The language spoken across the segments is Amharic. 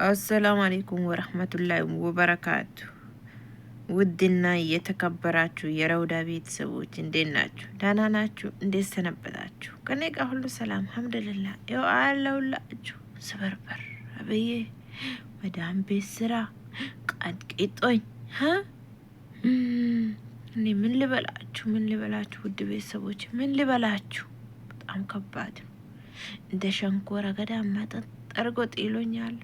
አሰላሙ አለይኩም ወረህመቱላሂ ወበረካቱ። ውድና የተከበራችሁ የረውዳ ቤተሰቦች እንዴት ናችሁ? ደህና ናችሁ? እንዴት ሰነበታችሁ? ከኔ ጋር ሁሉ ሰላም አልሐምዱሊላህ። ይኸው አለሁላችሁ ስበርበር አብዬ መዳም ቤት ስራ ቀጥቅጦኝ እኔ ምን ልበላችሁ ውድ ቤተሰቦች ምን ልበላችሁ። በጣም ከባድ ነው። እንደ ሸንኮራ አገዳ መጠጥ ጠርጎ ጥሎኛል።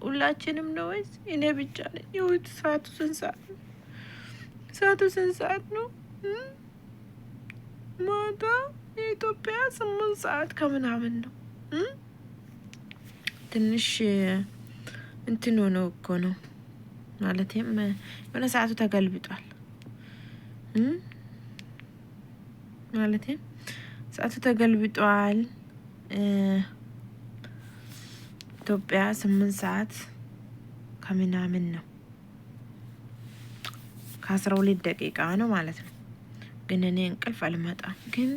ሁላችንም ነው ወይስ እኔ ብቻ ነኝ? ይሁት ሰዓቱ ስንት ሰዓት ነው? ማታ የኢትዮጵያ 8 ሰዓት ከምናምን ነው። ትንሽ እንትን ሆኖ እኮ ነው ማለትም የሆነ ሰዓቱ ተገልብጧል። ማለትም ሰዓቱ ተገልብጧል። ኢትዮጵያ 8 ሰዓት ከምናምን ነው። ከ12 ደቂቃ ነው ማለት ነው። ግን እኔ እንቅልፍ አልመጣም። ግን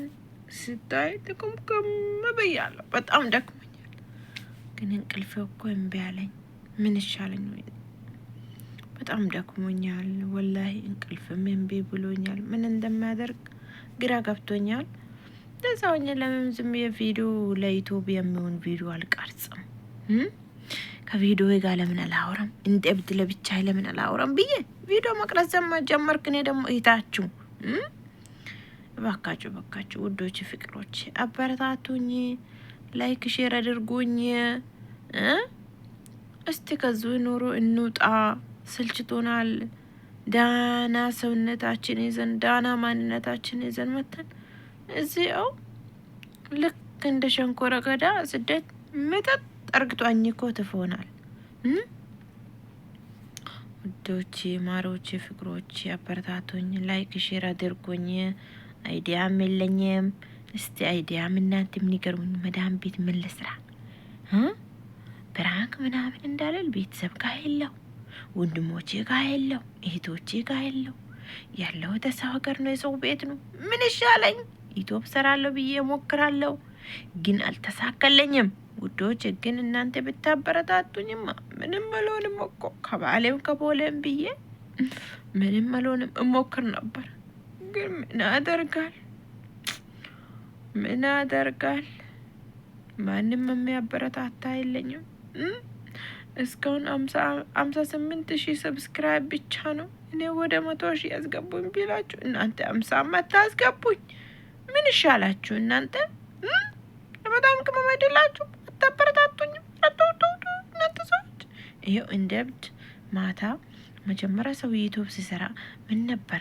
ስታይ ተቆምከም ብያለሁ። በጣም ደክሞኛል። ግን እንቅልፍ እኮ እምቢ አለኝ። ምን ይሻለኝ? ወይ በጣም ደክሞኛል ወላሂ። እንቅልፍም እምቢ ብሎኛል። ምን እንደማደርግ ግራ ገብቶኛል። ለዛውኝ ለምን ዝም የቪዲዮ ለዩቲዩብ የሚሆን ቪዲዮ አልቀርጽም? ከቪዲዮ ጋር ለምን አላወራም? እንደ እብድ ለብቻ ለምን አላወራም ብዬ ቪዲዮ መቅረጽ ጀመርክ። እኔ ደግሞ እህታችሁ እባካችሁ ውዶች ፍቅሮች አበረታቱኝ፣ ላይክ ሼር አድርጉኝ። እስቲ ከዚህ ኑሮ እንውጣ፣ ስልችቶናል። ዳና ሰውነታችን ይዘን ዳና ማንነታችን ይዘን መተን እዚያው ልክ እንደ ሸንኮራ አገዳ ስደት መጠጥ ጠርግጧኝ እኮ ትፎናል። ውዶቼ ማሮቼ ፍቅሮቼ አበረታቱኝ፣ ላይክ ሼር አድርጉኝ። አይዲያም የለኝም። እስቲ አይዲያም እናንተ ምን ይገርሙኝ። መዳም ቤት ምን ልስራ? ብራንክ ምናምን እንዳለል ቤተሰብ ጋር የለው፣ ወንድሞቼ ጋር የለው፣ እህቶቼ ጋር የለው። ያለው ተሰው ሀገር ነው፣ የሰው ቤት ነው። ምን ይሻለኝ? ዩቲዩብ ሰራለሁ ብዬ ሞክራለሁ፣ ግን አልተሳካለኝም። ውዶች ግን እናንተ ብታበረታቱኝማ ምንም አልሆንም እኮ ከባሌም ከቦሌም ብዬ ምንም አልሆንም እሞክር ነበር። ግን ምን አደርጋል? ማንም የሚያበረታታ የለኝም። እስካሁን 58,000 ሰብስክራይብ ብቻ ነው። እኔ ወደ 100,000 ያስገቡኝ ቢላችሁ እናንተ 50 ማታስገቡኝ ምን ይሻላችሁ? እናንተ በጣም ቅመም አይደላችሁ? አታበረታቱኝም? እናንተ ሰዎች ይሄው እንደ እብድ ማታ መጀመሪያ ሰው ዩቲዩብ ሲሰራ ምን ነበረ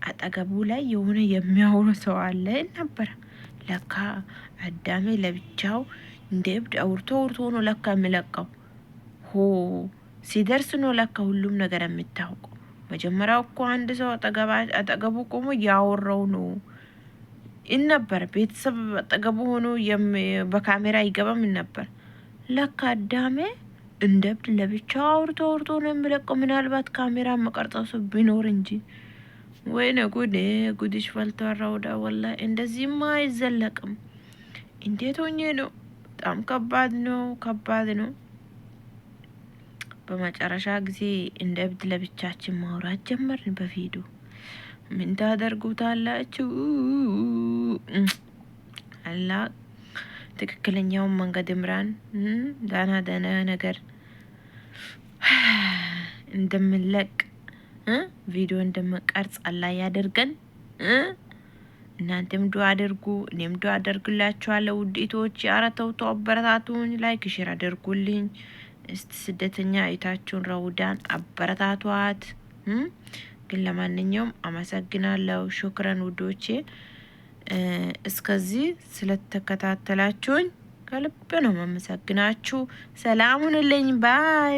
አጠገቡ ላይ የሆነ የሚያወራ ሰው አለ ነበረ። ለካ አዳሜ ለብቻው እንደ እብድ አውርቶ ነው ለካ የሚለቀው። ሲደርስ ነው ለካ ሁሉም ነገር የሚታወቀው። መጀመሪያው እኮ አንድ ሰው አጠገቡ ቆሞ ያወራው ነው ነበር። ቤተሰብ አጠገቡ ሆኖ በካሜራ ይገባም ነበር። ለካ አዳሜ እንደ እብድ ለብቻው አውርቶ ነው የሚለቀው። ምናልባት ካሜራ መቀርጸው ሰው ቢኖር እንጂ። ወይኔ ጉድሽ ፈልቷል ረውዳ። ወላሂ እንደዚህማ አይዘለቅም። እንዴት ሆኜ ነው? በጣም ከባድ ነው። በመጨረሻ ጊዜ እንደ እብድ ለብቻችን ማውራት ጀመርን በቪዲዮ። ምን ታደርጉታላችሁ? አላ ትክክለኛውን መንገድ ምራን። ዳና ነገር እንደምንለቅ ቪዲዮ እንደምንቀርጽ አላ ያደርገን። እናንተም ዱአ አድርጉ፣ እኔም ዱአ አደርግላችኋለሁ። ውዴቶች ኧረ ተው አበረታቱኝ፣ ላይክ ሼር አድርጉልኝ። እስቲ ስደተኛ አይታችሁን ረውዳን አበረታቷት። ግን ለማንኛውም አመሰግናለሁ። ሹክረን ውዶቼ፣ እስከዚህ ስለተከታተላችሁኝ ከልብ ነው ማመሰግናችሁ። ሰላም ሁኑልኝ። ባይ